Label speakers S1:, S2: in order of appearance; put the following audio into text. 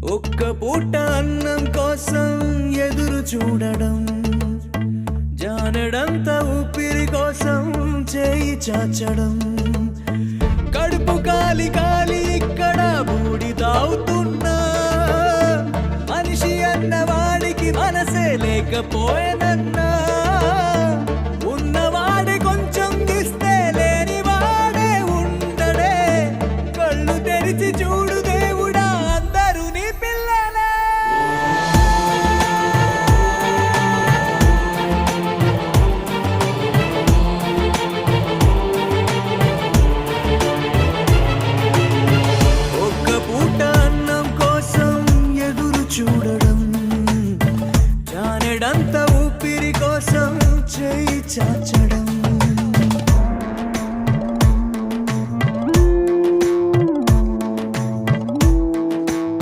S1: ఒక్క పూట అన్నం కోసం ఎదురు చూడడం, జానడంత ఊపిరి కోసం చేయి చాచడం, కడుపు కాలి కాలి ఇక్కడ బూడి తాగుతున్నా, మనిషి అన్నవాడికి మనసే లేకపోయినా